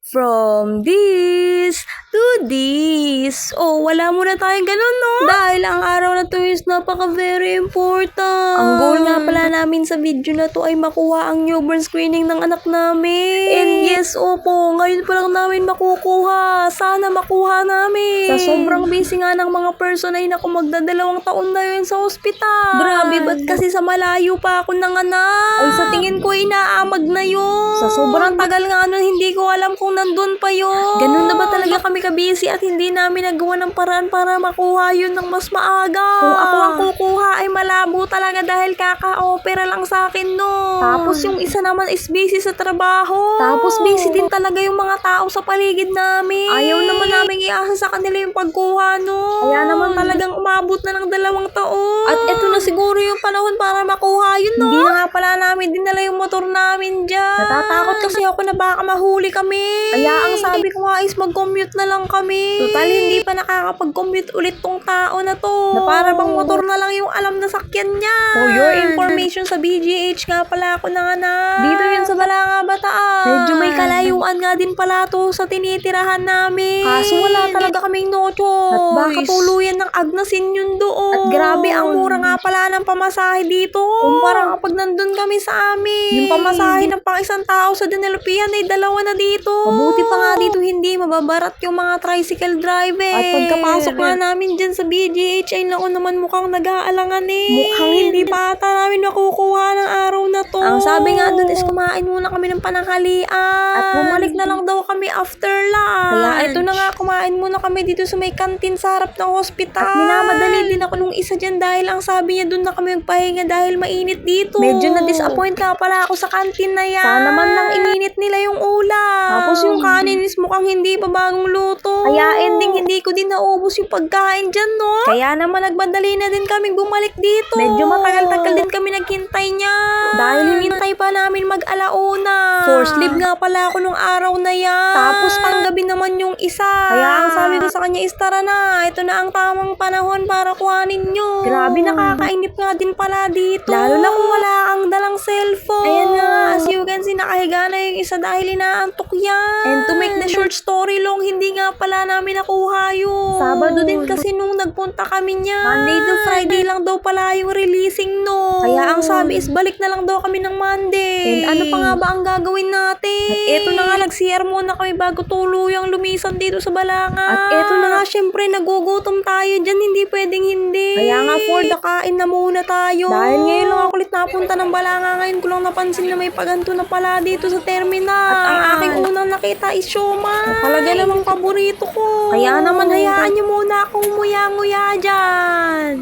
From this to this. Oh, wala muna tayong ganun, no? Dahil ang araw na to is napaka-very important. Ang goal nga pala namin sa video na to ay makuha ang newborn screening ng anak namin. And yes, opo, ngayon pa lang namin makukuha. Sana makuha namin. Sa sobrang busy nga ng mga person ay naku, magdadalawang taon na yun sa ospital. Grabe, ba't kasi sa malayo pa ako nanganak? Ay, sa tingin ko inaamag na yun. Sa sobrang tagal nga nun, hindi ko alam kung nandun pa yun. Ganun na ba talaga kami kabisi at hindi namin nagawa ng paraan para makuha yun ng mas maaga? Kung ako ang kukuha ay malabo talaga dahil kaka-opera lang sa akin no. Tapos yung isa naman is busy sa trabaho. Tapos busy din talaga yung mga tao sa paligid namin. Ayaw naman namin iasa sa kanila yung pagkuha no. Kaya naman talagang umabot na ng 2 taon. At eto na siguro yung panahon para makuha yun no. Hindi na nga pala namin dinala yung motor namin dyan. Natatakot kasi ako na baka mahuli kami. Kaya ang sabi ko nga is mag-commute na lang kami. Total, hindi pa nakakapag-commute ulit tong tao na to. Na para bang motor na lang yung alam na sakyan niya. For your information sa BGH nga pala ako nanganak. Dito yun sa Balanga, Bataan. Medyo may kalayuan nga din pala to sa tinitirahan namin. Kaso wala talaga kaming no choice. At baka tuluyan ng agnasin yun doon. At grabe, ang mura nga pala ng pamasahe dito. Kumpara kapag nandun kami sa amin. Yung pamasahe ng pang isang tao sa Dinalupian ay 2 na dito. Mabuti pa nga dito hindi mababarat yung mga tricycle driver. At pagkapasok nga namin dyan sa BGH ay naku naman mukhang nag-aalangan eh. Mukhang hindi pa ata namin makukuha ng araw na to. Ang sabi nga dun is kumain muna kami ng pananghalian. At bumalik na lang daw kami after lunch. Kaya eto na nga, kumain muna kami dito sa may kantin sa harap ng hospital. At minamadali din ako nung isa dyan dahil ang sabi niya dun na kami magpahinga dahil mainit dito. Medyo na-disappoint nga pala ako sa kantin na yan. Sana man nang ininit nila yung ulam. Tapos yung kanin is mukhang hindi pa bagong luto. Kaya ending hindi ko din naubos yung pagkain dyan, no? Kaya naman nagmadali na din kaming bumalik dito. Medyo matagal-tagal din kami naghintay niya. Dahil hinintay pa namin mag-alauna. Forced leave nga pala ako nung araw na yan. Tapos panggabi naman yung isa. Kaya ang sabi ko sa kanya is tara na. Ito na ang tamang panahon para kuhanin nyo. Grabe, nakakainip nga din pala dito. Lalo na kung wala kang dalang cellphone. Ayan nga, as you can see, nakahiga na yung isa dahil inaantok yan. And to make the short story long, hindi nga pala namin nakuha yun. Sabado din kasi nung nagpunta kami niya. Monday to Friday lang daw pala yung releasing no. Kaya ang sabi is balik na lang daw kami ng Monday. And ano pa nga ba ang gagawin natin? At eto na nga, nag-CR muna kami bago tuluyang lumisan dito sa Balanga. At eto na nga, syempre nagugutom tayo dyan, hindi pwedeng hindi. Kaya nga for the kain na muna tayo. Dahil ngayon lang ako ulit napunta ng Balanga, ngayon ko lang napansin na may paganto na pala dito sa terminal. At ang aking unang nakita is siomai. Talaga namang paborito ko. Kaya naman hayaan niyo muna akong nguya-nguya dyan.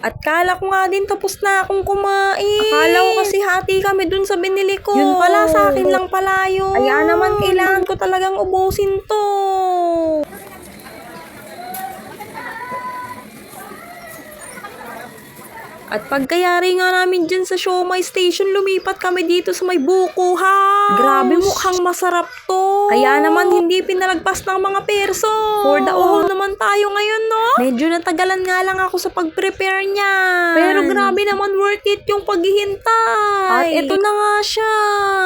At kala ko nga din tapos na akong kumain. Akala ko kasi hati kami dun sa binili ko. Yun pala, sa akin lang pala yun. Kaya naman kailangan ko talagang ubusin to. At pagkayari nga namin dyan sa siomai station, lumipat kami dito sa may buko house. Grabe, mukhang masarap to. Kaya naman hindi pinalagpas ng mga perso. For the uhaw naman tayo ngayon, no? Medyo natagalan nga lang ako sa pag-prepare niya. Pero grabe naman, worth it yung paghihintay. At eto na nga siya.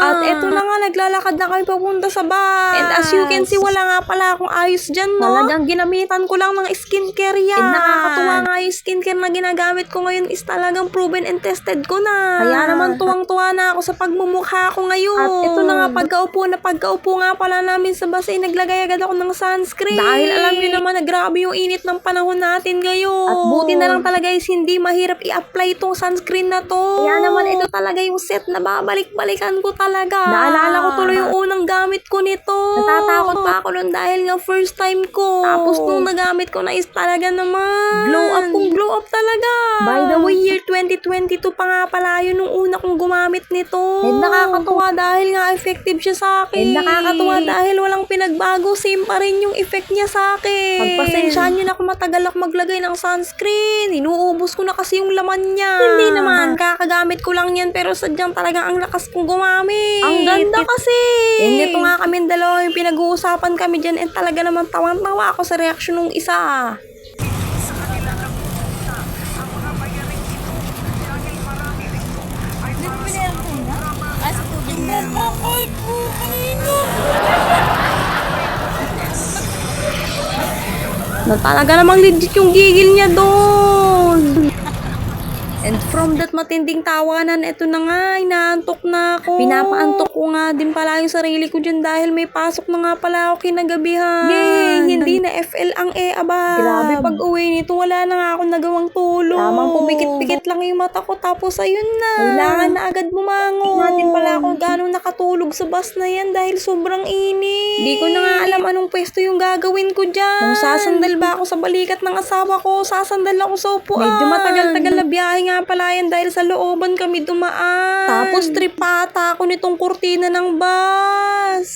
At eto na nga, naglalakad na kami papunta sa bus. And as you can see, wala nga pala akong ayos dyan, no? Talagang ginamitan ko lang ng skincare yan. And nakakatuwa nga yung skincare na ginagamit ko ngayon is talagang proven and tested ko na. Kaya naman tuwang-tuwa na ako sa pagmumukha ko ngayon. At ito na nga, pagkaupo nga pala namin sa bus ay naglagay agad ako ng sunscreen. Dahil alam niyo naman na grabe yung init ng panahon natin ngayon. At buti na lang talaga is hindi mahirap i-apply itong sunscreen na to. Kaya naman ito talaga yung set na babalik-balikan ko talaga. Naalala ko tuloy yung unang gamit ko nito. Natatakot pa ako nun dahil nga first time ko. Tapos nung nagamit ko na is talaga naman glow up talaga. By the way, year 2022 pa nga pala yun nung una kong gumamit nito. And nakakatuwa dahil nga effective siya sa akin. And nakakatuwa dahil walang pinagbago, same pa rin yung effect niya sa akin. Pagpasensyaan nyo na kung matagal ako maglagay ng sunscreen. Inuubos ko na kasi yung laman niya. Hindi naman, kakagamit ko lang yan pero sadyang talagang ang lakas kong gumamit. Ang ganda kasi. And ito nga kami dalawa yung pinag-uusapan kami dyan and talaga naman tawang-tawa ako sa reaksyon ng isa. Na talaga namang legit yung gigil niya doon. And from that matinding tawanan, eto na nga, inaantok na ako. Pinapaantok ko nga din pala yung sarili ko dyan dahil may pasok na nga pala ako kinagabihan. Yay! Hindi na FL ang abab. Grabe, pag uwi nito, wala na nga akong nagawang tulog. Tamang pumikit-pikit lang yung mata ko, tapos ayun na. Kailangan na agad bumangon. Natin pala ako gano'ng nakatulog sa bus na yan dahil sobrang init. Di ko na nga alam anong pwesto yung gagawin ko dyan. Kung sasandal ba ako sa balikat ng asawa ko, sasandal ako sa upuan. Medyo matagal-tagal na biyahe nga pala yan dahil sa looban kami dumaan. Tapos tripata ako nitong kurtina ng bus.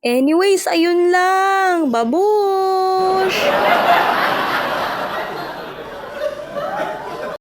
Anyways, ayun lang. Babush!